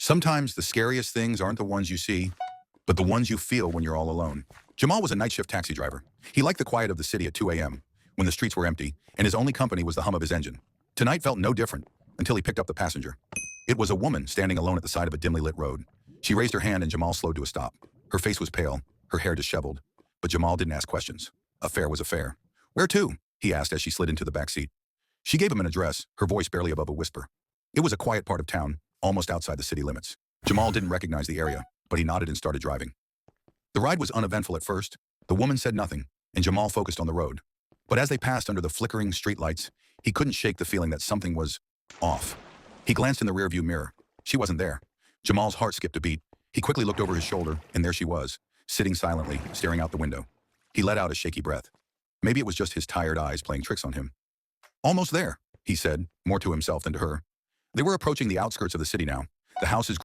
Sometimes the scariest things aren't the ones you see, but the ones you feel when you're all alone. Jamal was a night shift taxi driver. He liked the quiet of the city at 2 a.m., when the streets were empty, and his only company was the hum of his engine. Tonight felt no different, until he picked up the passenger. It was a woman standing alone at the side of a dimly lit road. She raised her hand and Jamal slowed to a stop. Her face was pale, her hair disheveled, but Jamal didn't ask questions. A fare was a fare. "Where to?" he asked as she slid into the back seat. She gave him an address, her voice barely above a whisper. It was a quiet part of town, almost outside the city limits. Jamal didn't recognize the area, but he nodded and started driving. The ride was uneventful at first. The woman said nothing, and Jamal focused on the road. But as they passed under the flickering streetlights, he couldn't shake the feeling that something was off. He glanced in the rearview mirror. She wasn't there. Jamal's heart skipped a beat. He quickly looked over his shoulder, and there she was, sitting silently, staring out the window. He let out a shaky breath. Maybe it was just his tired eyes playing tricks on him. "Almost there," he said, more to himself than to her. They were approaching the outskirts of the city now. The houses